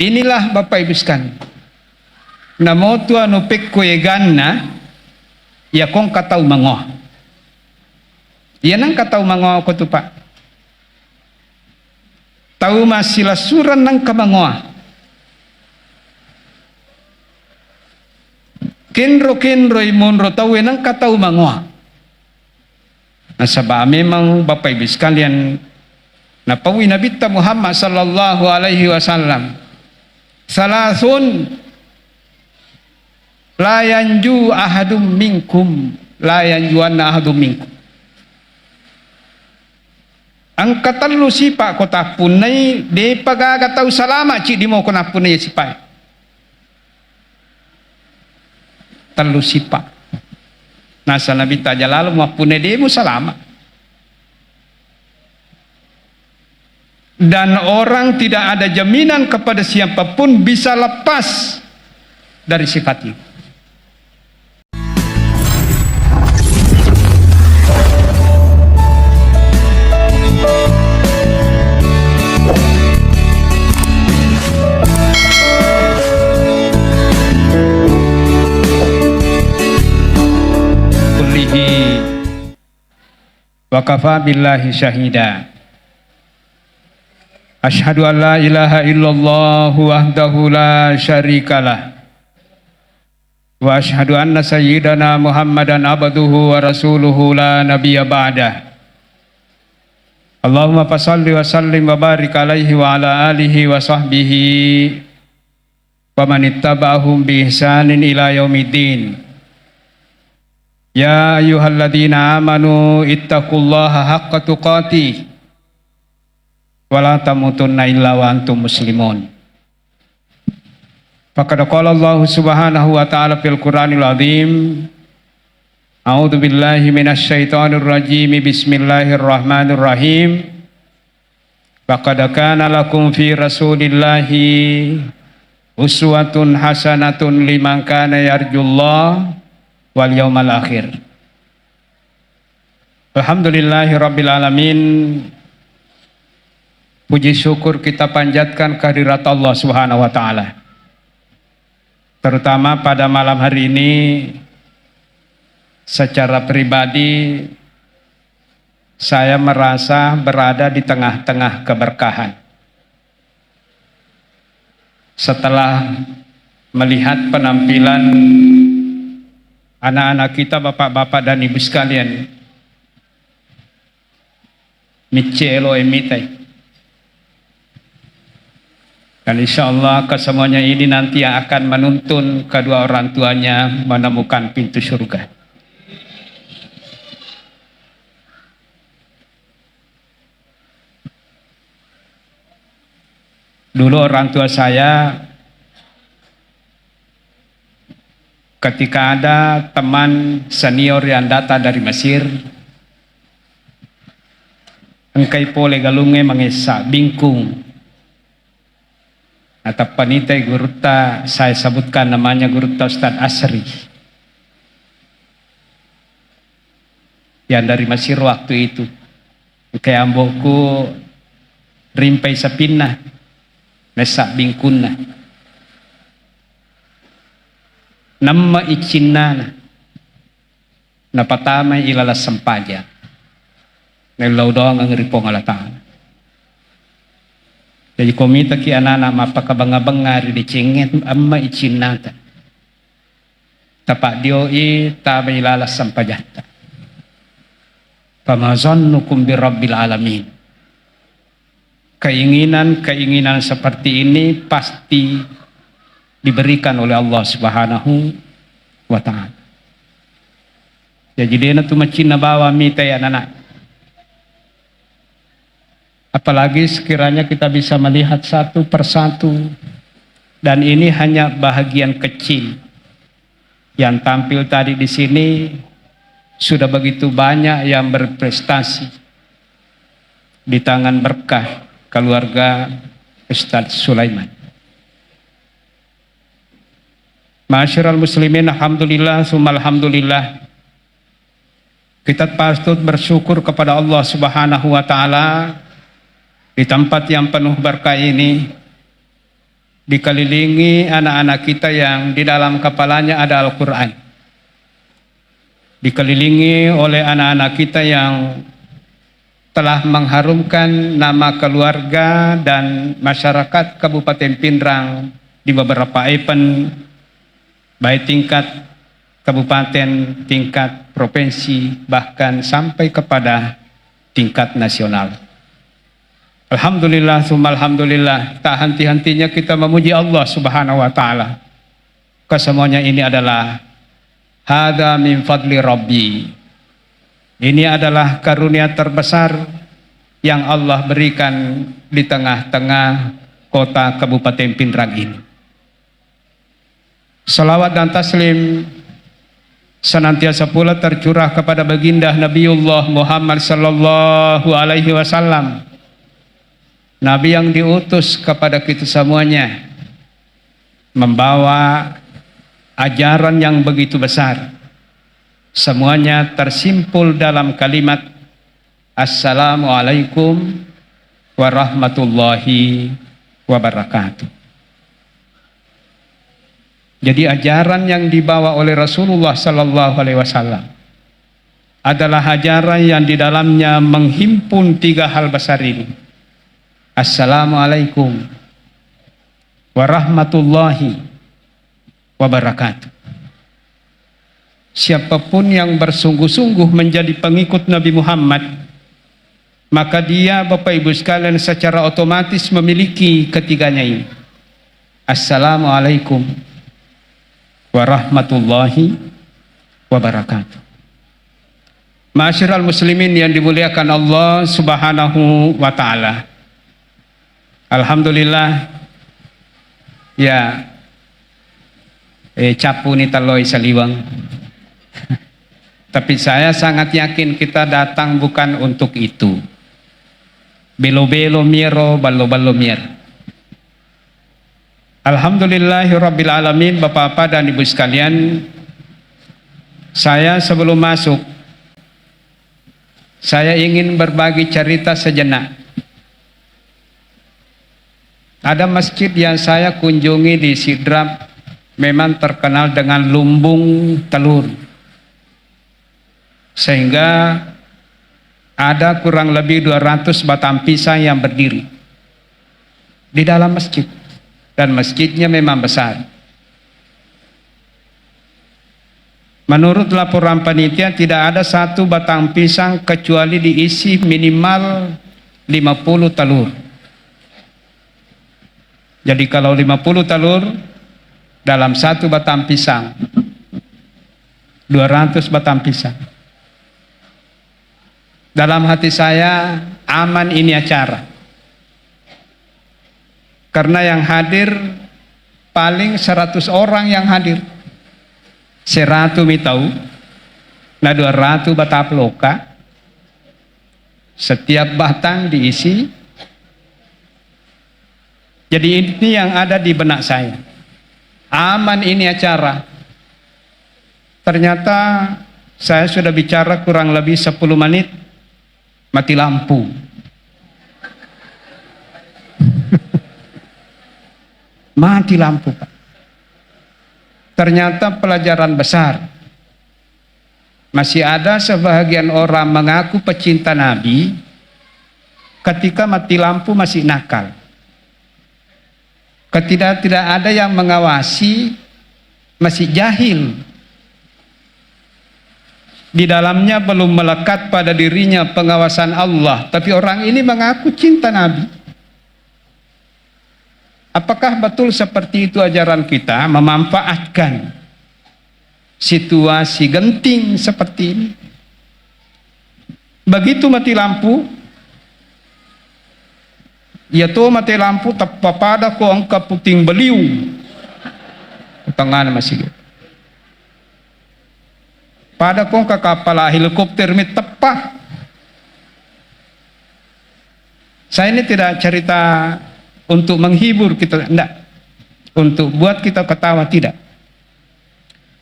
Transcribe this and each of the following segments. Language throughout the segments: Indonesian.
Inilah Bapak Ibu sekalian. Namo tua nupik kueganna ya kong katau mangoh. Ya nang katau mangoh ko tu Pak. Tahu masih suran nang kamangoh. Kenro imonro tahu nang katau mangoh. Nasaba memang Bapak Ibu sekalian napawi Nabi Muhammad sallallahu alaihi wasallam. Salasun la yanju ahadum minkum la yanjuanna ahadum minkum. Angkatan lu sipa kota punai de pagaga tau salama ci di mo kona punai sipa. Terlu sipa. Nasa Nabi tajalal mu punai de mu salama. Dan orang tidak ada jaminan kepada siapapun bisa lepas dari sifat itu. Kullihi wa kafa billahi syahida. Asyhadu an la ilaha illallah wahdahu la syarikalah wa asyhadu anna sayyidana Muhammadan abduhu wa rasuluhu la nabiyya ba'dah. Allahumma fasalli wa sallim wa barik alaihi wa ala alihi wa sahbihi wa man ittaba'ahum bi ihsanin ila yaumiddin. Ya ayyuhalladzina amanu ittaqullaha haqqa tuqatih wala tamutunna illa wa antum muslimun. Faqad qala Allah Subhanahu wa ta'ala fil Qur'anil azim. A'udzu billahi minasy syaithanir rajim. Bismillahirrahmanirrahim. Faqad kana lakum fi Rasulillahi uswatun hasanatun liman kana yarjullaha wal yawmal akhir. Alhamdulillahirabbil alamin. Puji syukur kita panjatkan kehadirat Allah Subhanahu wa ta'ala. Terutama pada malam hari ini secara pribadi saya merasa berada di tengah-tengah keberkahan. Setelah melihat penampilan anak-anak kita, bapak-bapak dan ibu sekalian, Michelo emitai. Dan insya Allah kesemuanya ini nanti yang akan menuntun kedua orang tuanya menemukan pintu surga. Dulu orang tua saya ketika ada teman senior yang datang dari Mesir, engkai pole galunge mengesak bingkung. Atau panitai Gurta, saya sebutkan namanya Gurta Ustadz Asri yang dari Mesir waktu itu. Kayak amboku rimpai sapinna mesak bingkunna nama icinna na patama ilala sempaja nelau doang ngeripong ala ta'ala. Jadi komita ki anak-anak mapakabanga-banga di cengit amma icinata. Tapak dioi tabai lalas sampajata. Famazannukum birabbil alamin. Keinginan seperti ini pasti diberikan oleh Allah Subhanahu wa ta'ala. Jadi dia tu macina bawa mita ya anak. Apalagi sekiranya kita bisa melihat satu persatu, dan ini hanya bahagian kecil yang tampil tadi di sini. Sudah begitu banyak yang berprestasi di tangan berkah keluarga Ustadz Sulaiman. Ma'asyiral muslimin, alhamdulillah summa alhamdulillah. Kita patut bersyukur kepada Allah Subhanahu wa ta'ala di tempat yang penuh berkah ini, dikelilingi anak-anak kita yang di dalam kepalanya ada Al-Quran, dikelilingi oleh anak-anak kita yang telah mengharumkan nama keluarga dan masyarakat Kabupaten Pindrang di beberapa event, baik tingkat kabupaten, tingkat provinsi, bahkan sampai kepada tingkat nasional. Alhamdulillah, summa alhamdulillah, tak henti-hentinya kita memuji Allah Subhanahu wa Ta'ala. Kesemuanya ini adalah hada min fadli Rabbi. Ini adalah karunia terbesar yang Allah berikan di tengah-tengah kota Kabupaten Pindrang ini. Salawat dan taslim senantiasa pula tercurah kepada baginda Nabiullah Muhammad sallallahu alaihi wasallam, Nabi yang diutus kepada kita semuanya, membawa ajaran yang begitu besar. Semuanya tersimpul dalam kalimat Assalamualaikum warahmatullahi wabarakatuh. Jadi ajaran yang dibawa oleh Rasulullah sallallahu alaihi wasallam adalah ajaran yang di dalamnya menghimpun tiga hal besar ini. Assalamualaikum warahmatullahi wabarakatuh. Siapapun yang bersungguh-sungguh menjadi pengikut Nabi Muhammad, maka dia, Bapak Ibu sekalian, secara otomatis memiliki ketiganya ini. Assalamualaikum warahmatullahi wabarakatuh. Ma'asyiral muslimin yang dimuliakan Allah Subhanahu wa Ta'ala. Alhamdulillah, ya capu ni taloy saliwang. Tapi saya sangat yakin kita datang bukan untuk itu. Belo-belo miro, balo-balo mir. Alhamdulillahirabbil alamin, Bapak-bapak dan Ibu sekalian. Saya sebelum masuk, saya ingin berbagi cerita sejenak. Ada masjid yang saya kunjungi di Sidrap, memang terkenal dengan lumbung telur. Sehingga ada kurang lebih 200 batang pisang yang berdiri di dalam masjid. Dan masjidnya memang besar. Menurut laporan panitia, tidak ada satu batang pisang kecuali diisi minimal 50 telur. Jadi kalau 50 telur dalam satu batang pisang, 200 batang pisang. Dalam hati saya, aman ini acara. Karena yang hadir paling 100 orang yang hadir. 100 mitau, nah 200 batang loka. Setiap batang diisi. Jadi ini yang ada di benak saya. Aman ini acara. Ternyata saya sudah bicara kurang lebih 10 menit, mati lampu. Mati lampu, Pak. Ternyata pelajaran besar. Masih ada sebahagian orang mengaku pecinta Nabi, ketika mati lampu masih nakal. Ketika tidak ada yang mengawasi, masih jahil. Di dalamnya belum melekat pada dirinya pengawasan Allah, tapi orang ini mengaku cinta Nabi. Apakah betul seperti itu ajaran kita, memanfaatkan situasi genting seperti ini? Begitu mati lampu, ya tuh mati lampu tepapada ko ang kaputing beliau. Tengah masih. Pada kong kapal helikopter mit tepat. Saya ini tidak cerita untuk menghibur kita, enggak. Untuk buat kita ketawa, tidak.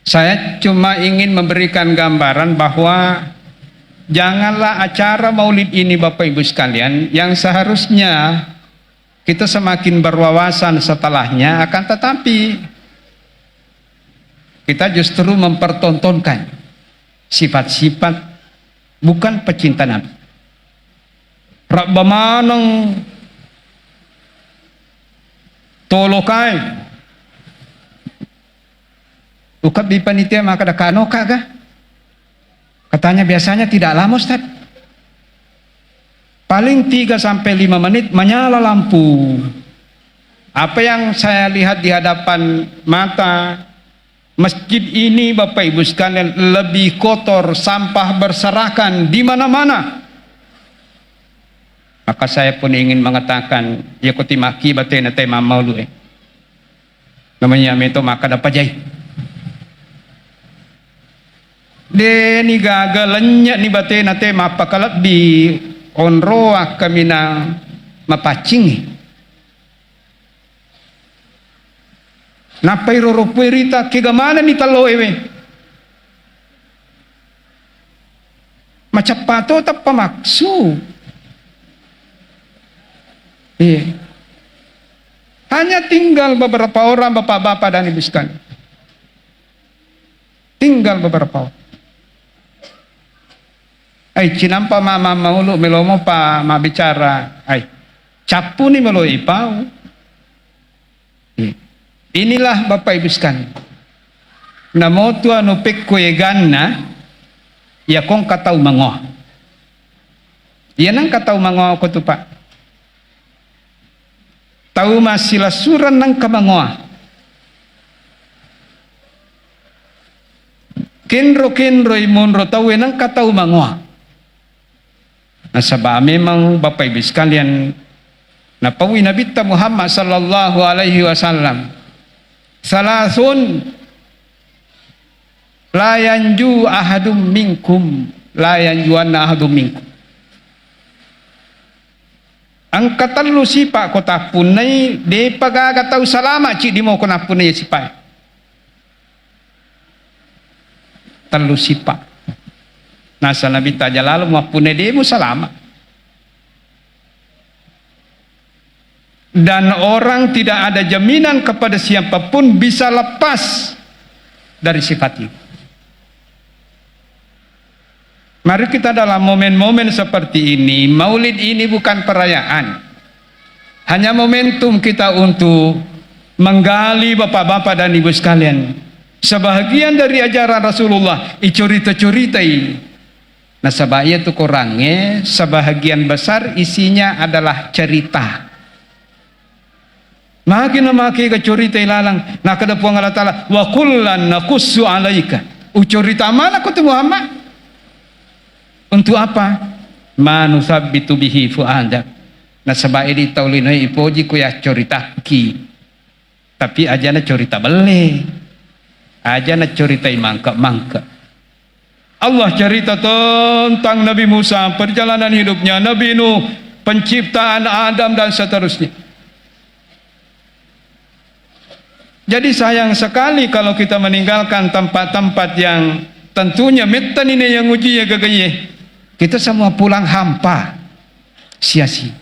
Saya cuma ingin memberikan gambaran bahwa janganlah acara maulid ini, Bapak Ibu sekalian, yang seharusnya kita semakin berwawasan setelahnya, akan tetapi kita justru mempertontonkan sifat-sifat bukan pecinta Nabi. Rabbamanang tolokai ukap di panitia maka ada kanoka kah? Katanya biasanya tidak lama, Ustaz. Paling 3 sampai 5 menit menyala lampu. Apa yang saya lihat di hadapan mata, masjid ini Bapak Ibu sekalian lebih kotor, sampah berserakan di mana-mana. Maka saya pun ingin mengatakan, ya kuti maki batena tema maulu namanya meto maka dapat jai. Deni gagalanya ni batena tema pakalab di onroa kami na mapacing. Napai roropuerita kegamana ni talo ewe. Macapato tap pamaksu. Hanya tinggal beberapa orang bapak-bapak dan ibu sekalian. Tinggal beberapa orang. Cinampa mama maulu melomo pa ma bicara. Capu ni melo ipau. Inilah Bapak Ibu sekalian. Namo tu anu pekko ganna ya kong katau mangoh. Ya nang katau mangoh ko tu Pak. Tahu masih suran nang kamangoa. Kenro imunro tahu nang katau mangoa. Nasaba memang Bapak Ibu sekalian napawi Nabi Muhammad sallallahu alaihi wasallam. Salasun la yanju ahadum minkum la yanjuanna ahadum minkum. Angkatan lu sipak kota punai de pagaga tahu salama cik di mau kena punai sipak. Telu sipak. Nasa Nabi taja lalu mau punai demu salama. Dan orang tidak ada jaminan kepada siapapun bisa lepas dari sifat itu. Mari kita dalam momen-momen seperti ini, Maulid ini bukan perayaan. Hanya momentum kita untuk menggali bapak-bapak dan ibu sekalian. Sebahagian dari ajaran Rasulullah, cerita-cerita ini. Nah, sebaya itu kurangnya, sebahagian besar isinya adalah cerita. Makin ke cerita ilalang, nah kada puang Allah Ta'ala, wa kullan naqussu alaika. Cerita mana kata Muhammad? Untuk apa? Manusabbitu bihi fu'adak. Nah sebab ini taulinoi ipoji ku ya cerita ki. Tapi ajana cerita bele. Ajana cerita mangka-mangka. Allah cerita tentang Nabi Musa, perjalanan hidupnya, Nabi Nuh, penciptaan Adam dan seterusnya. Jadi sayang sekali kalau kita meninggalkan tempat-tempat yang tentunya metan ini yang uji ya gagaye. Kita semua pulang hampa, sia-sia.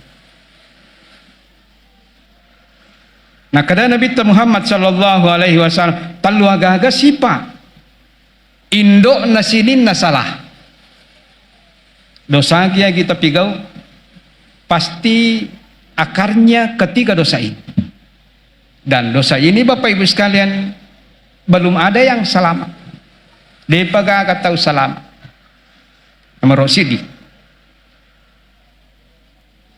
Nah, kada Nabi Muhammad sallallahu alaihi wasallam talu aga-aga sipa. Indok nasinin nasalah. Dosa kia kita pigau pasti akarnya ketiga dosa ini. Dan dosa ini Bapak Ibu sekalian belum ada yang selamat. Depaga kata selamat. Nomor sidi.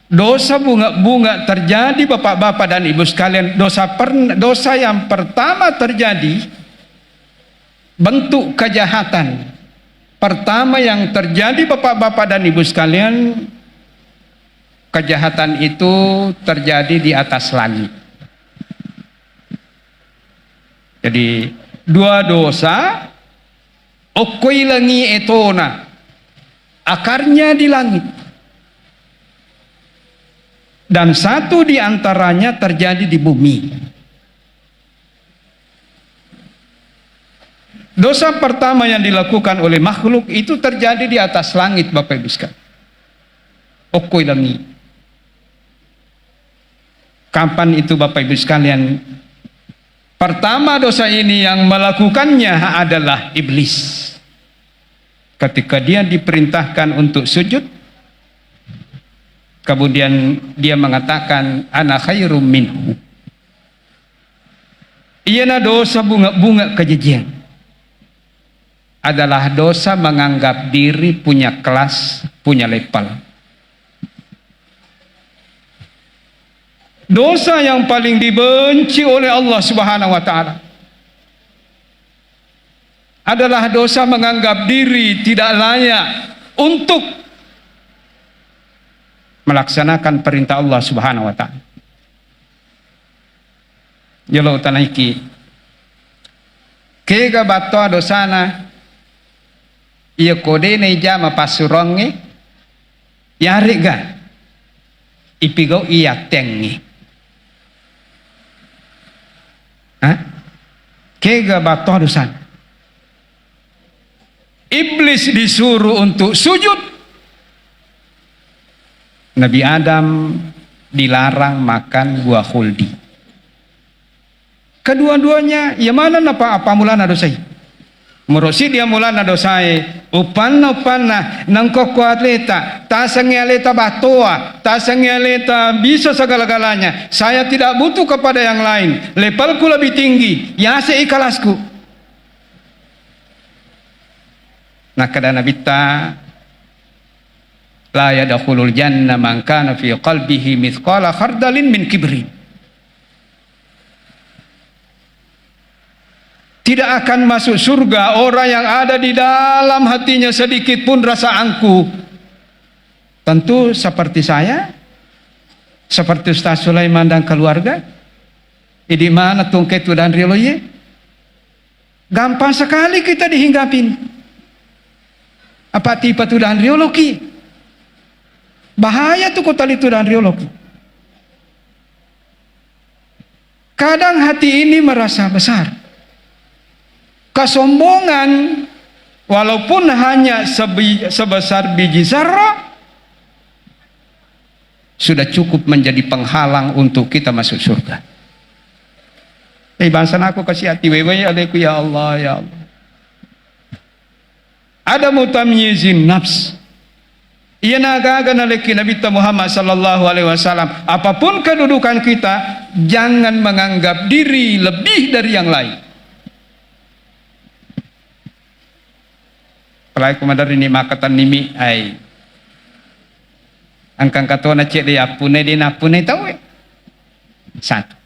Dosa bunga-bunga terjadi bapak-bapak dan ibu sekalian. Dosa yang pertama terjadi bentuk kejahatan. Pertama yang terjadi bapak-bapak dan ibu sekalian, kejahatan itu terjadi di atas langit. Jadi dua dosa okoi langi etona. Akarnya di langit. Dan satu di antaranya terjadi di bumi. Dosa pertama yang dilakukan oleh makhluk itu terjadi di atas langit Bapak Ibu sekalian. Okoi langi. Kapan itu Bapak Ibu sekalian? Pertama dosa ini yang melakukannya adalah iblis. Ketika dia diperintahkan untuk sujud, kemudian dia mengatakan ana khairum minhu. Iyana dosa bunga-bunga kejijian. Adalah dosa menganggap diri punya kelas, punya level. Dosa yang paling dibenci oleh Allah Subhanahu wa taala adalah dosa menganggap diri tidak layak untuk melaksanakan perintah Allah Subhanahu wa taala. Jelo tanaiki kega bato dosana ia kode nei jama pasurongi yariga ipigau iya tengi. Kega bato dosan. Iblis disuruh untuk sujud. Nabi Adam dilarang makan buah khuldi. Kedua-duanya, ya mana apa mulana dosai? Murosi dia mulana dosai. Upanna nangko kuatleta, tasangnya leta batoa, tasangnya leta bisa segala-galanya. Saya tidak butuh kepada yang lain. Levelku lebih tinggi. Ya seikalasku. Nah kadana bitta la yadkhulul janna man kana fi qalbihi mithqala khardalin min kibrin. Tidak akan masuk surga orang yang ada di dalam hatinya sedikit pun rasa angkuh. Tentu seperti saya, seperti Ustaz Sulaiman dan keluarga. Di mana tungketu dan riloye? Gampang sekali kita dihinggapin. Apa tipe tu dan riologi? Bahaya tuh kota itu dan riologi. Kadang hati ini merasa besar. Kesombongan walaupun hanya sebesar biji zarah sudah cukup menjadi penghalang untuk kita masuk surga. Bahasan aku kasih hati wewe alaiku ya Allah ya Allah. Ada mutamyizin nafs. Ia nagaga naleki Nabi Muhammad sallallahu alaihi wasallam. Apapun kedudukan kita, jangan menganggap diri lebih dari yang lain. Pelai kumadar ini makatan nimi ai angkang katona cek dia apune di napune tahu satu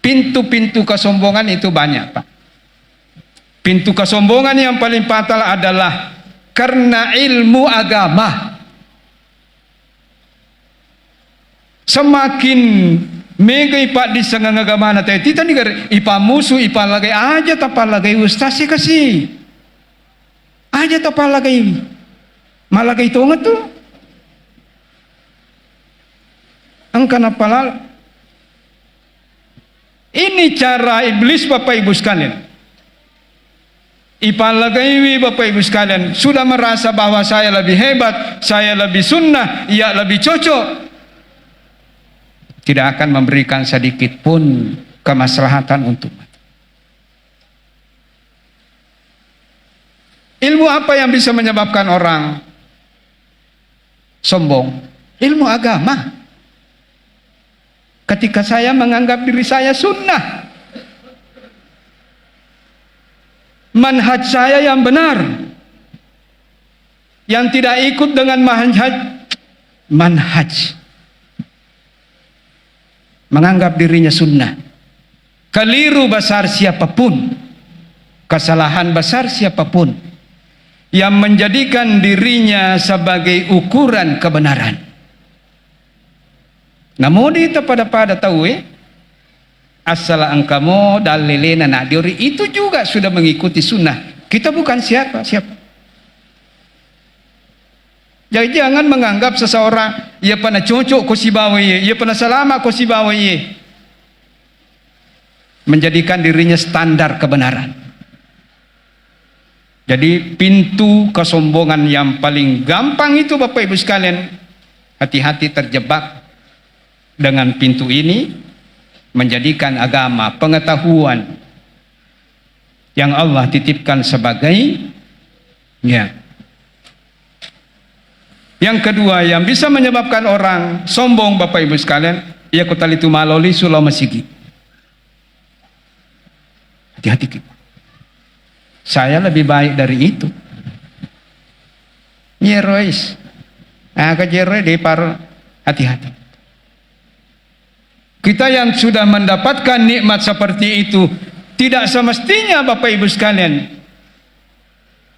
pintu-pintu kesombongan itu banyak Pak. Pintu kesombongan yang paling fatal adalah karena ilmu agama. Semakin mega ipa di senggang agama na tayo tita nigar ipa musuh ipa lagay aja tapalagay ustaz si kasi aja tapalagay malagay to nga to ang kanapalal. Ini cara iblis Bapak Ibu sekalian. Ipalagay Bapak Ibu sekalian sudah merasa bahwa saya lebih hebat, saya lebih sunnah, ia lebih cocok. Tidak akan memberikan sedikit pun kemaslahatan untuk ilmu. Apa yang bisa menyebabkan orang sombong? Ilmu agama. Ketika saya menganggap diri saya sunnah, manhaj saya yang benar, yang tidak ikut dengan manhaj menganggap dirinya sunnah. Keliru besar siapapun, kesalahan besar siapapun yang menjadikan dirinya sebagai ukuran kebenaran. Namun itu pada tahu asal angkamo dalilena nak diri itu juga sudah mengikuti sunnah. Kita bukan siapa. Jadi jangan menganggap seseorang ia pernah cocok ko si bawaye, ia pernah selama ko si bawaye, menjadikan dirinya standar kebenaran. Jadi pintu kesombongan yang paling gampang itu Bapak Ibu sekalian Hati-hati terjebak dengan pintu ini, menjadikan agama pengetahuan yang Allah titipkan sebagai Yang kedua yang bisa menyebabkan orang sombong, Bapak Ibu sekalian, ia kutali tu maloli sulau masigi. Hati-hati. Saya lebih baik dari itu. Nyerois. Kejerois di par hati-hati. Kita yang sudah mendapatkan nikmat seperti itu, tidak semestinya Bapak Ibu sekalian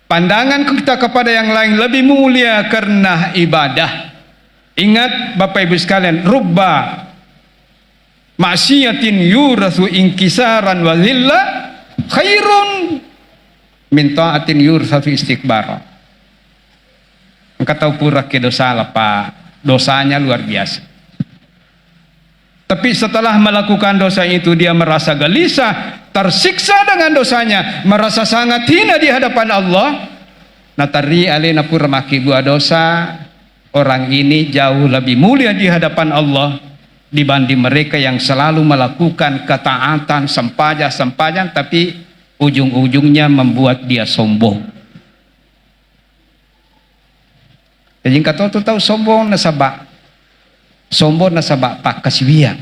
pandangan kita kepada yang lain lebih mulia karena ibadah. Ingat Bapak Ibu sekalian, rubba maksiatin yurathu inkisaran wa zillah khairun min ta'atin yurathu istikbar. Engkau tahu pura ke dosa lah Pak, dosanya luar biasa. Tapi setelah melakukan dosa itu dia merasa gelisah, tersiksa dengan dosanya, merasa sangat hina di hadapan Allah. Natari alena pura maki buah dosa, orang ini jauh lebih mulia di hadapan Allah dibanding mereka yang selalu melakukan ketaatan sempadan tapi ujung-ujungnya membuat dia sombong. Jadi kata tahu sombong nasabak pak kasibian.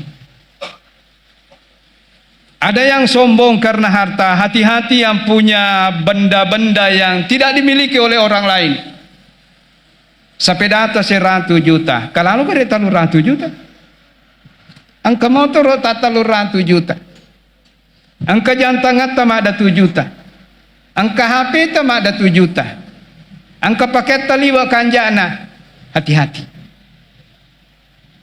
Ada yang sombong karena harta. Hati-hati yang punya benda-benda yang tidak dimiliki oleh orang lain. Sepeda atas 100 juta. Kalau lu berita 100 juta. Angka motor tata 100 juta. Angka jantan tam ada 7 juta. Angka HP tam ada 7 juta. Angka paket taliwa kanjana. Hati-hati.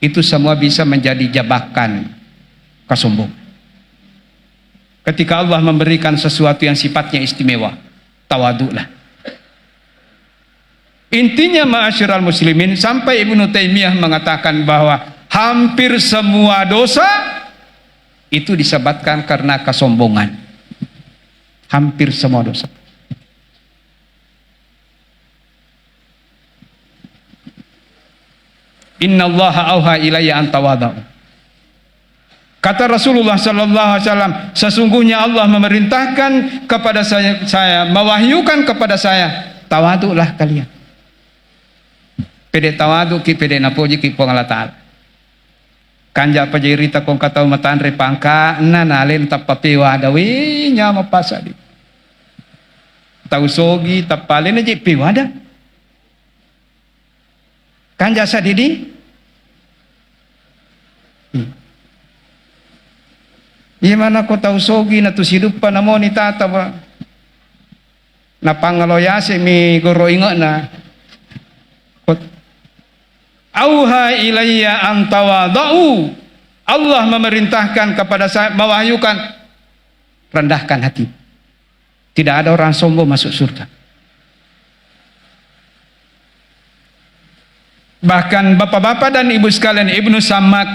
Itu semua bisa menjadi jebakan kesombongan. Ketika Allah memberikan sesuatu yang sifatnya istimewa, tawaduklah. Intinya ma'asyiral muslimin, sampai Ibnu Taimiyah mengatakan bahwa hampir semua dosa itu disebabkan karena kesombongan. Hampir semua dosa. Innallaha auha ilayya an tawadhu. Kata Rasulullah sallallahu alaihi wasallam, sesungguhnya Allah memerintahkan kepada saya, mewahyukan kepada saya, tawaduklah kalian. Pede tawaduk ki pede napoji ki Allah Taala. Kanja pajirita kong kataw matanre pangka nanalin tapapiwa dawi nyama pasadi. Tausogi tapalin aja piwada. Kanja sadidi. Gimana ko tahu sogi na tusidup pa namo ni tata ba? Napangaloyase mi goro ingo na. Auha ilayya an tawadhu. Allah memerintahkan kepada saya, mewahyukan, rendahkan hati. Tidak ada orang sombong masuk surga. Bahkan bapak-bapak dan ibu sekalian, Ibnu Sammak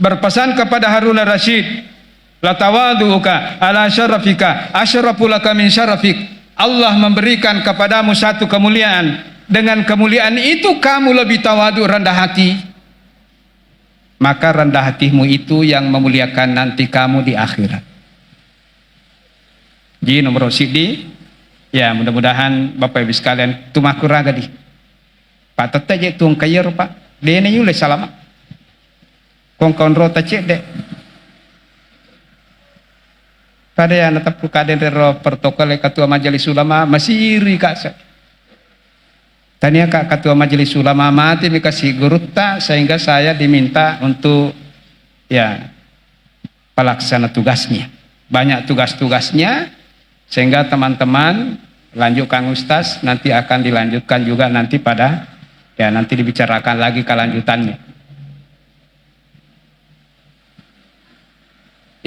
berpesan kepada Harun al-Rasyid, la tawadu'uka ala syarafika asyrafulaka min syarafik. Allah memberikan kepadamu satu kemuliaan, dengan kemuliaan itu kamu lebih tawadu, rendah hati, maka rendah hatimu itu yang memuliakan nanti kamu di akhirat. Jadi nomor sidi ya, mudah-mudahan Bapak Ibu sekalian tumakuraga di Pak tete tuang kayer Pak dene yule salama kong rota cek dek pada yang tetap kaden rero protokol ketua majelis ulama masiri kak tania kak ketua majelis ulama mati dikasih gurutta sehingga saya diminta untuk ya pelaksana tugasnya, banyak tugas-tugasnya, sehingga teman-teman lanjut Kang Ustaz nanti akan dilanjutkan juga nanti pada ya nanti dibicarakan lagi kelanjutannya.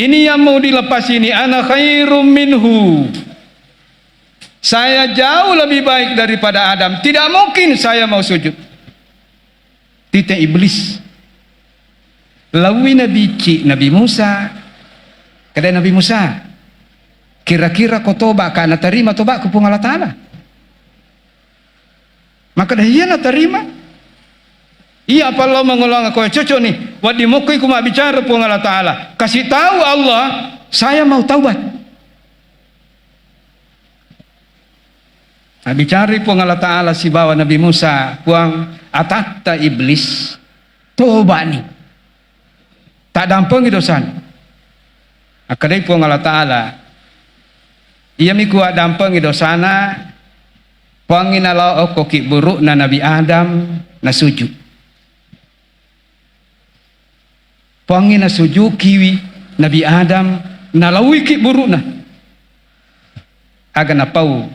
Ini yang mau dilepas ini, ana khairum minhu. Saya jauh lebih baik daripada Adam. Tidak mungkin saya mau sujud. Titik iblis. Lawi Nabi Musa. Kedai Nabi Musa. Kira-kira kau toba karena terima toba kupung Allah Ta'ala. Maka dah ia terima. Iya apa Allah mengulang aku cocok nih. Wadi mukui kuma bicara pun Allah Ta'ala. Kasih tahu Allah, saya mau taubat. Nah, bicara pun Allah Ta'ala si bawa Nabi Musa. Puang atatta iblis. Tobat nih. Tak dampang dosan. Akadai pun Allah Ta'ala. Ia mi kuat dampang dosana. Puangin Allah koki buruk na Nabi Adam na sujud. Puangin na sujud kiwi Nabi Adam na lawi ki buruk na. Aga na pau.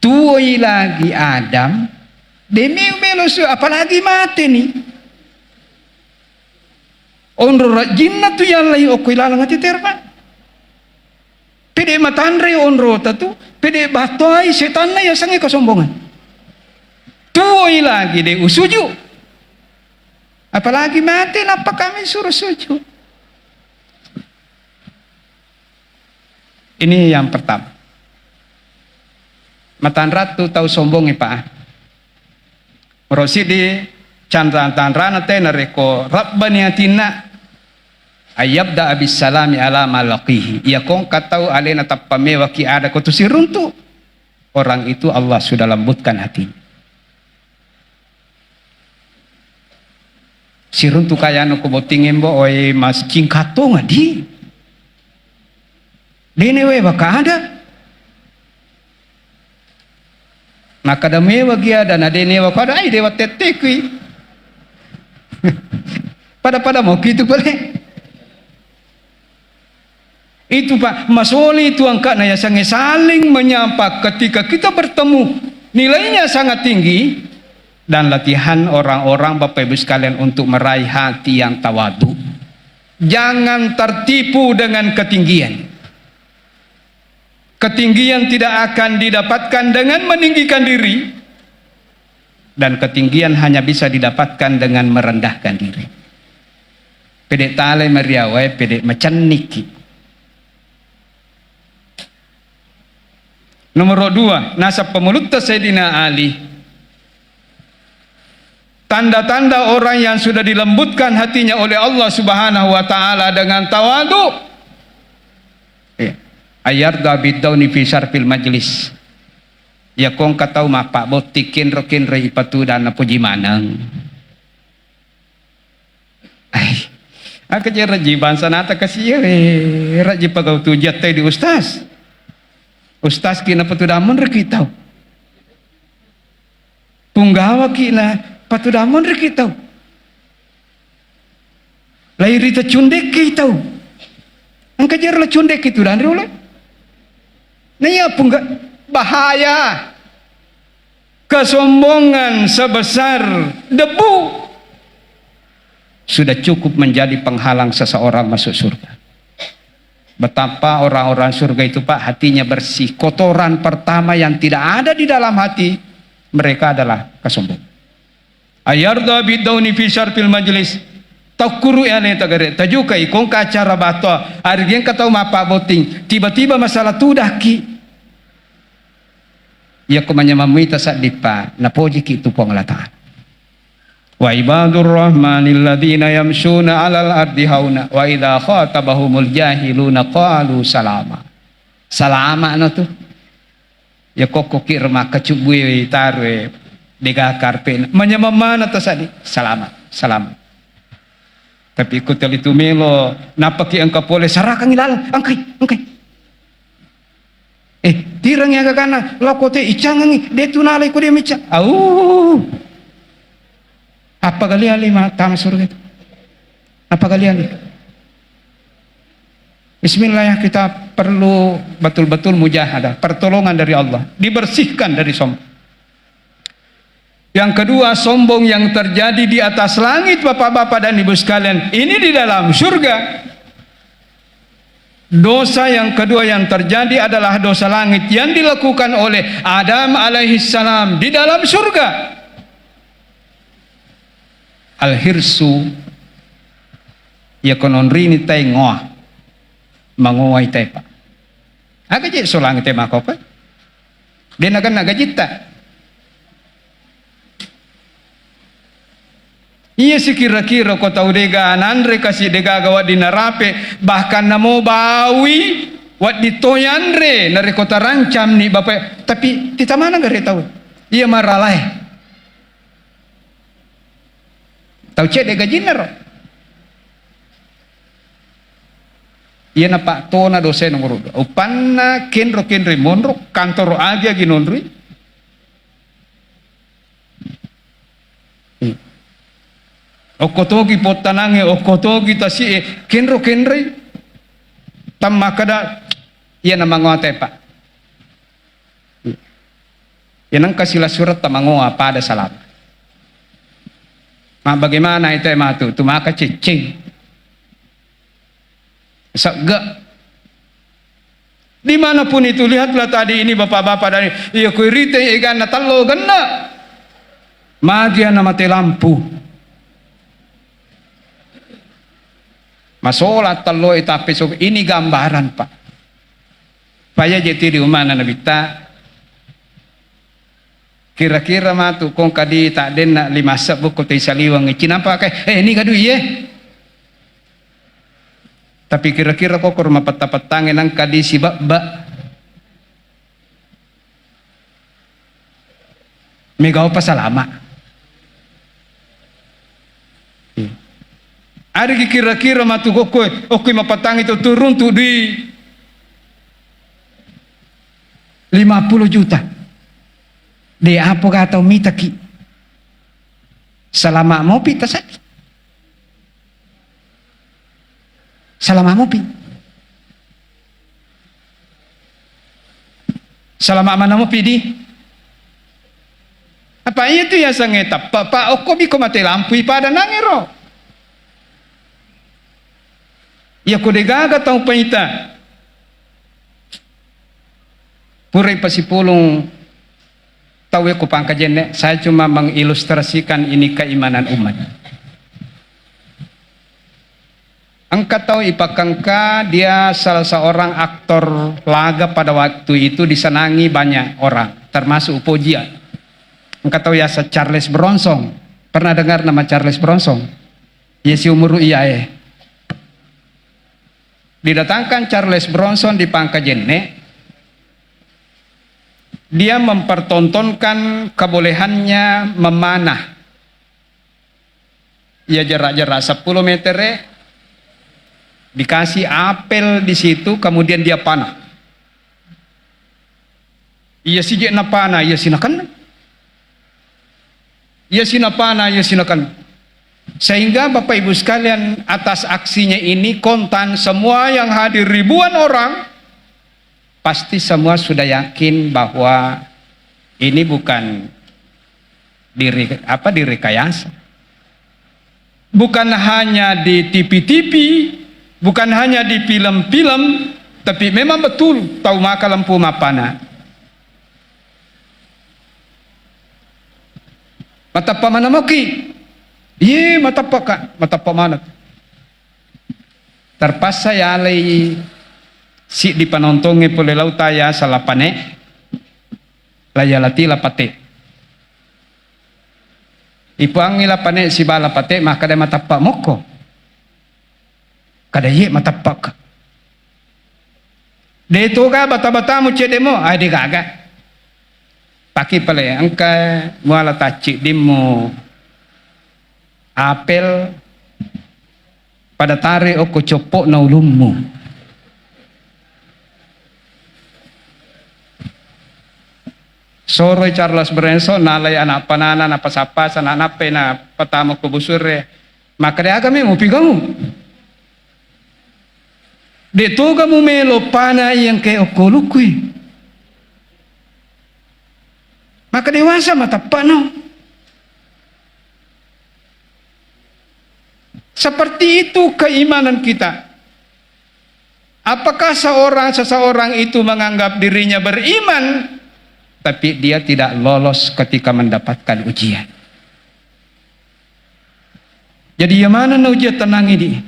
Tuoi lagi Adam. Demi melosu apalagi mati nih. Onro rajinna tu yang lai okoi lalang hati terpa. Pede matandre onro tatu. Pede batoi setan na ya sange kesombongan. Tuoi lagi de usuju. Apalagi mati, apa kami suruh sujud? Ini yang pertama. Matan ratu tahu sombong Pak. Merosidi candran tanrana tena reko Rabbani atina ayabda abis salami ala malaqihi. Ya kong katau alena tappamewa ki ada kau tu siruntu. Orang itu Allah sudah lembutkan hatinya. Sirun tu kaya no kubotingin bo oi mas cingkato ngadi. Dene we baka ada. Maka dame wagia dan adene wa pada ai dewa tetekui. Pada mau gitu boleh. Itu Pak, masoli itu angka na ya sange saling menyapa ketika kita bertemu. Nilainya sangat tinggi. Dan latihan orang-orang Bapak Ibu sekalian untuk meraih hati yang tawadu. Jangan tertipu dengan ketinggian. Ketinggian tidak akan didapatkan dengan meninggikan diri. Dan ketinggian hanya bisa didapatkan dengan merendahkan diri. Pedek tale meriawai, pedek macaniki. Nomor 2, nasab pemulut Sayyidina Ali. Tanda-tanda orang yang sudah dilembutkan hatinya oleh Allah Subhanahu wa taala dengan tawadu. Ayarda bidauni fi syarfil majlis. Ya kong katau mapak botikin rokin rei patu dan puji manang. Akaje raji bangsa nata kasih raji pagau tu jatai di ustaz. Ustaz kina patu damun reki tau. Punggawa kina patu damon reki tau. Lahir itu cundek kita. Angka jarlah cundek itu dan rule. Naya punggak bahaya. Kesombongan sebesar debu sudah cukup menjadi penghalang seseorang masuk surga. Betapa orang-orang surga itu Pak hatinya bersih. Kotoran pertama yang tidak ada di dalam hati mereka adalah kesombongan. Ayarda bidauni fi syarfil majlis takuru ane tagare tajukai kong kacara bato argen katau mapa boting tiba-tiba masalah tu daki ya kumanya mamuita sa dipa napoji ki tu pong lataan wa ibadur rahmanil ladina yamshuna alal ardi hauna wa idza khatabahumul jahiluna qalu salama salama no tu ya kokko ki rema kacubui tarwe dega karpe menyamamana tasadi selamat tapi ikut itu melo napaki angka pole sarakang ilalang angkai tirang ya kakana lakote icangangi detunalai ko dia mica apa kali ali tama surga itu apa kali ali bismillah ya kita perlu betul-betul mujahadah pertolongan dari Allah dibersihkan dari sombong. Yang kedua, sombong yang terjadi di atas langit Bapak-bapak dan Ibu sekalian. Ini di dalam surga. Dosa yang kedua yang terjadi adalah dosa langit yang dilakukan oleh Adam alaihissalam di dalam surga. Al-hirsu yakonon rini tay ngoah manguai tay pa. Agak jadi solang tay makopa. Dia nakan nagajita. Iya sih kira-kira kau tahu dega anandre kasih dega gawat di narape bahkan namo bawi wat ditoyanre nari kota rancam nih bapak tapi kita mana gak tahu iya maralai tahu cek dega jinar iya na pak tona dosen nomor upanna kenro monro kantor aja ginonri okotogi potanange okotogi tasi kenro tamma kada iya na mangote pak yan ang kasila surat tamangoa pada salat bagaimana itu matu tumaka cicing sagga dimanapun itu lihatlah tadi ini bapak-bapak dari iya kuirite ikan natalo ganna magia na mati lampu masolat talo itape so ini gambaran pak paya jeti di umana nabita kira-kira matu kong kadi tak den na lima sabuk ko tay saliwang cinapa kay ini kadu iye tapi kira-kira kok kurma petang nang kadi si ba megaw pa salama ada kira-kira matu kokoy mapatang itu turun tuh di 50 juta. Di apa kata mitaki? Selama mau pita sakit. Selama mau pi. Selama mana mau pi di? Apa itu ya sangeta? Papa oko biko mati lampu pada nangero. Ya kude gaga tau paita purai pasipulong tahu ko pangkajenne saya cuma mengilustrasikan ini keimanan umat angka tahu ipakangka dia salah seorang aktor laga pada waktu itu disenangi banyak orang termasuk Pojia angka tahu ya Charles Bronson pernah dengar nama Charles Bronson ya si umur iya didatangkan Charles Bronson di Pangkajene dia mempertontonkan kebolehannya memanah ya jarak-jarak 10 meter dikasih apel di situ kemudian dia panah iya sijek na panah iya sinakan iya sinapana iya sinakan sehingga Bapak Ibu sekalian atas aksinya ini kontan semua yang hadir ribuan orang pasti semua sudah yakin bahwa ini bukan direkayasa bukan hanya di TV-TV bukan hanya di film-film tapi memang betul tahu maka lampu mapana mata pamana moki iya mata mana terpaksa ya alay si dipanontongi pole lautaya sa lapane layalati lapate ipuangi lapane si balapate maka kada matapa moko kada ye matapa ka dito ka bata-bata mo cede mo ay di gaga paki pala angka muala taci dimo apel pada tare o kocopok na ulummu soroy Charles Bronson nalay anak panana na pasapa sa nanape na patamo ko busure makare kami mo pigamu dito kamu melo pana yang kay okolukui maka dewasa matapano seperti itu keimanan kita. Apakah seseorang itu menganggap dirinya beriman tapi dia tidak lolos ketika mendapatkan ujian. Jadi yang mana na ujian tenang ini?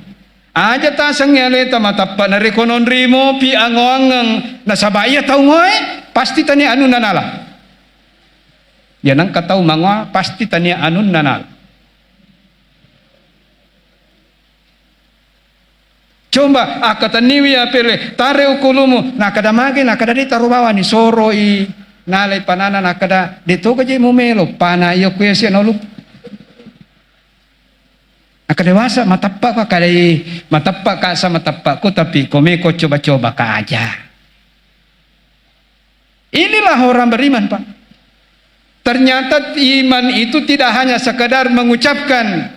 Aja tasang yale tamatapa na rekonon rimo pi angoangang nasabaya tau ngoy pasti tani anu nanala. Yanang katau mangwa pasti tani anu nanal. coba kata niwi apele tare ukulumu nakada magi nakada di taruh bawah ni soroi nalai panana nakada detoga je mumelo pana iyo kuya siya nolu akadewasa matapak ka kadai matapak ka sa matapak ko tapi komeko coba-coba ka aja. Inilah orang beriman, Pak. Ternyata iman itu tidak hanya sekadar mengucapkan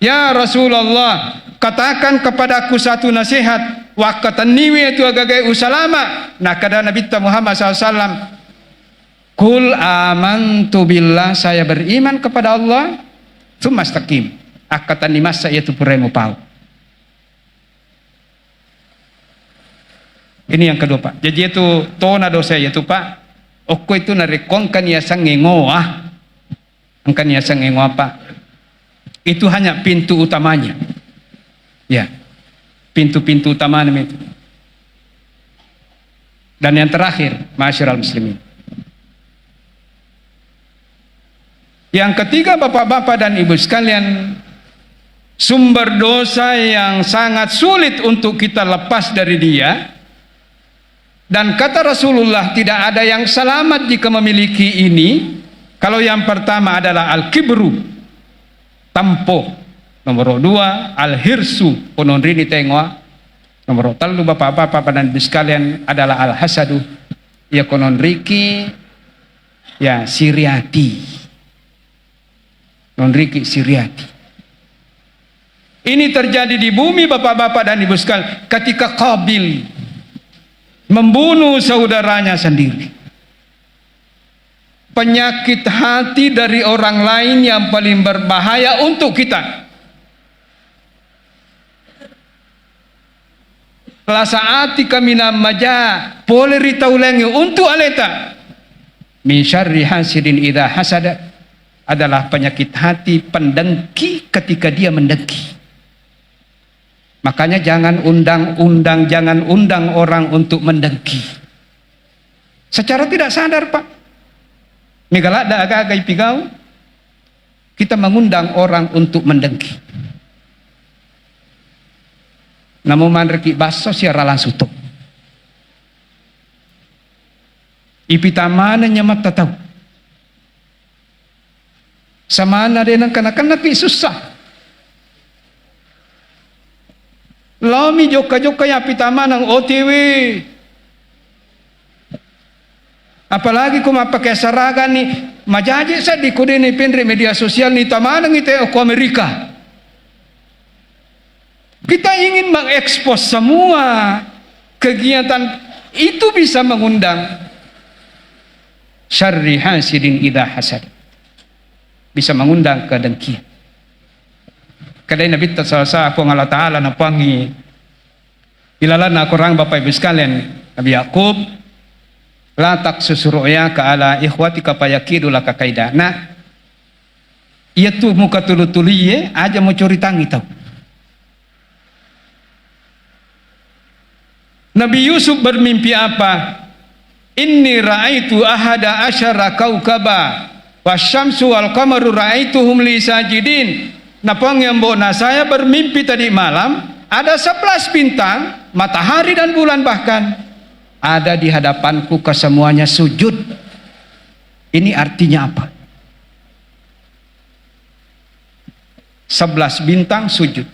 ya Rasulullah katakan kepadaku satu nasihat wakatan niwi itu agagai usalama nah kada Nabi Muhammad SAW kul amantu billah saya beriman kepada Allah tsumastaqim akatan nimasa yaitu puremu pau. Ini yang kedua, Pak. Jadi itu tona dosa yaitu Pak oko itu narekongkan ya sangengoa angkan ya sangengoa Pak. Itu hanya pintu utamanya. Ya. Pintu-pintu utama itu. Dan yang terakhir, masyarakat muslimin. Yang ketiga Bapak-bapak dan Ibu sekalian, sumber dosa yang sangat sulit untuk kita lepas dari dia. Dan kata Rasulullah tidak ada yang selamat jika memiliki ini. Kalau yang pertama adalah al-kibru, tampo. Nomor 2 al-hirsu, pononrini tengwa. Nomor 3 Bapak-bapak dan Ibu sekalian adalah al-hasadu, ya kononriki, ya siriati. Nonriki siriati. Ini terjadi di bumi Bapak-bapak dan Ibu sekalian ketika Qabil membunuh saudaranya sendiri. Penyakit hati dari orang lain yang paling berbahaya untuk kita. Lasaati kamina maja poleri taulengi untuk aleta. Min syarri hasidin idza hasada adalah penyakit hati pendengki ketika dia mendengki. Makanya jangan jangan undang orang untuk mendengki. Secara tidak sadar, Pak. Megalada agak-agak pigau, kita mengundang orang untuk mendengki. Namun manreki baso siara langsung tuh. Ipitamana nyamat tatau. Samana din ang kanakan napi susah. Lami joka-joka ya pitama ng OTW. Apalagi kung mapakai saragan ni majaji sa di ko din ipinri media sosial ni tamanang ite o Amerika. Kita ingin mengekspos semua kegiatan itu bisa mengundang syarri hasidin idza hasad. Bisa mengundang kedengkian. Kadai Nabi sallallahu aku Allah Ta'ala napangi ilalan aku orang Bapak Ibu sekalian Nabi Yakub la taksusuruya ka ala ikhwatika payakidu laka kaida. Nah, ia tuh muka tulu-tuluye aja mau curi tangi tau. Nabi Yusuf bermimpi apa? Inni ra'aitu ahada asyara kaukaba wasyamsu wal qamaru ra'aituhum li sajidin. Napang yang bona saya bermimpi tadi malam ada 11 bintang, matahari dan bulan bahkan ada di hadapanku kesemuanya sujud. Ini artinya apa? 11 bintang sujud,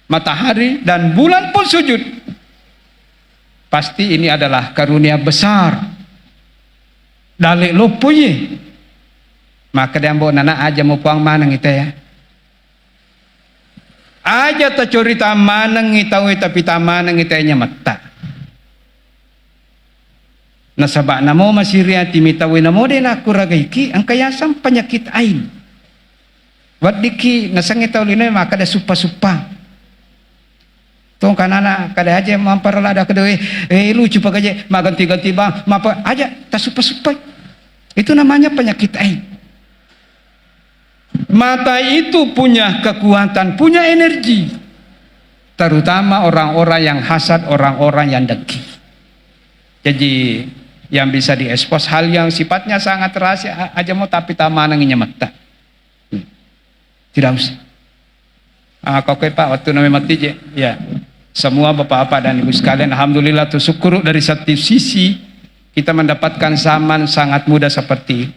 matahari dan bulan pun sujud. Pasti ini adalah karunia besar. Dalik lopoye. Maka dia mbok nana aja mau puang manang ita ya. Aja ta cerita manang ita tapi ta manang ita nya mata. Nasaba namo masiriati mitawi namo din aku ragaiki ang kayasam penyakit ain. Wadiki nasangita ulinay maka da supa-supa. Tong kanana kada aja mamparala da kedewe lucu pagaje maganti-ganti bang mapa aja ta supa-supa. Itu namanya penyakit ain. Mata itu punya kekuatan, punya energi. Terutama orang-orang yang hasad, orang-orang yang dengki. Jadi yang bisa diekspos hal yang sifatnya sangat rahasia aja mau tapi tamananginya mata. Tidak usah. Kau Pak waktu namanya mati je. Ya. Semua bapak-bapak dan ibu sekalian, alhamdulillah tu syukur dari satu sisi kita mendapatkan zaman sangat mudah seperti.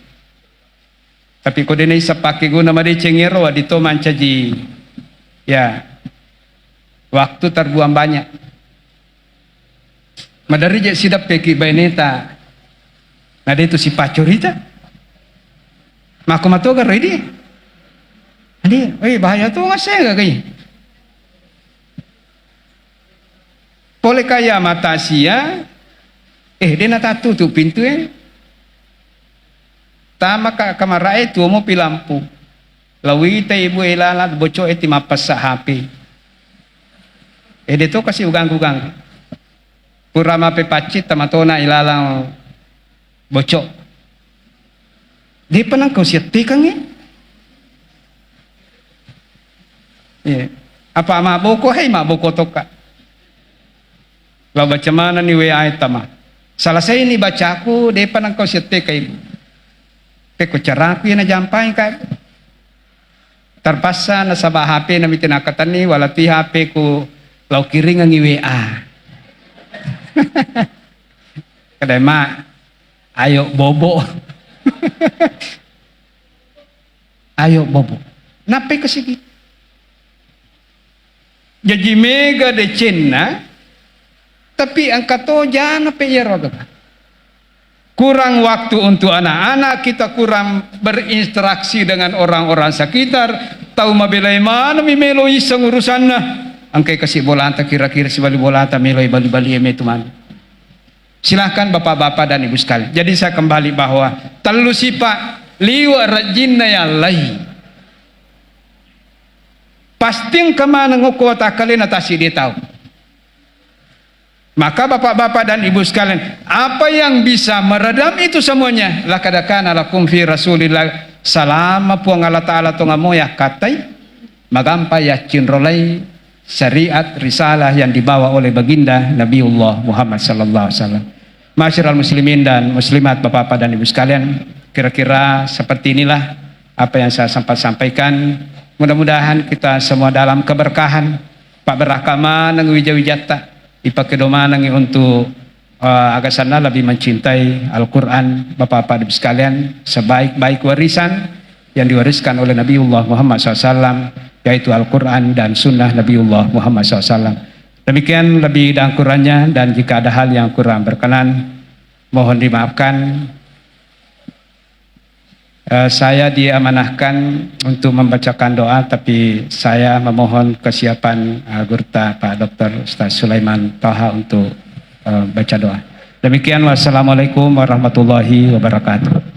Tapi kau ini sepakai guna mari cengero di to mancaji. Ya. Waktu terbuang banyak. Madari je sidap peki baineta. Nade itu si pacorita. Mako matogar ready. Adi, bahaya tu ngasih enggak kaya. Boleh kaya mata sia. Dia nak tutup pintu Tama ka kamarai tu mo pilampu. Lawi ta ibu ilalat bocok eti mapas sa HP. Dia tu kasih ugang-ugang. Purama pe pacit tamatona ilalang bocok. Dia penang kau siat tikang Apa maboko maboko toka. Lalu baca mana ni WA tama. Salah saya ini baca aku, dia panang kau sete kai. Peko cara aku na jampai kai. Terpaksa na sabah HP na mitinakatan ni walati HP ku lau kiring ang WA. Kadai ma ayo bobo. Ayo bobo. Nape kasigi? Jadi mega de Cina. Tapi angka to jangan kurang waktu untuk anak-anak kita, kurang berinteraksi dengan orang-orang sekitar, tahu mabelai mana mimelo isang urusan na angkai kasih bolanta kira-kira si bali bolanta meloi bali-bali itu mana. Silahkan bapak-bapak dan ibu sekalian. Jadi saya kembali bahwa telu sipa liwa rajinna ya lai pasti kemana ngokota kalian atasi dia tahu. Maka bapak-bapak dan ibu sekalian, apa yang bisa meredam itu semuanya? Laqad kana lakum fi Rasulillah salama puang Allah Ta'ala tu ngamoya katai magampa ya cinrolai syariat risalah yang dibawa oleh baginda Nabiullah Muhammad sallallahu alaihi wasallam. Masyiral muslimin dan muslimat, bapak-bapak dan ibu sekalian, kira-kira seperti inilah apa yang saya sampaikan. Mudah-mudahan kita semua dalam keberkahan. Pak berakama nang wija-wijata ipakedoman untuk agar sana lebih mencintai Al-Quran, bapak-bapak ibu sekalian, sebaik-baik warisan yang diwariskan oleh Nabiullah Muhammad SAW, yaitu Al-Quran dan Sunnah Nabiullah Muhammad SAW. Demikian lebih dan kurangnya, dan jika ada hal yang kurang berkenan mohon dimaafkan. Saya diamanahkan untuk membacakan doa, tapi saya memohon kesiapan Gurta Pak Dr. Ustaz Sulaiman Taha untuk baca doa. Demikian, wassalamualaikum warahmatullahi wabarakatuh.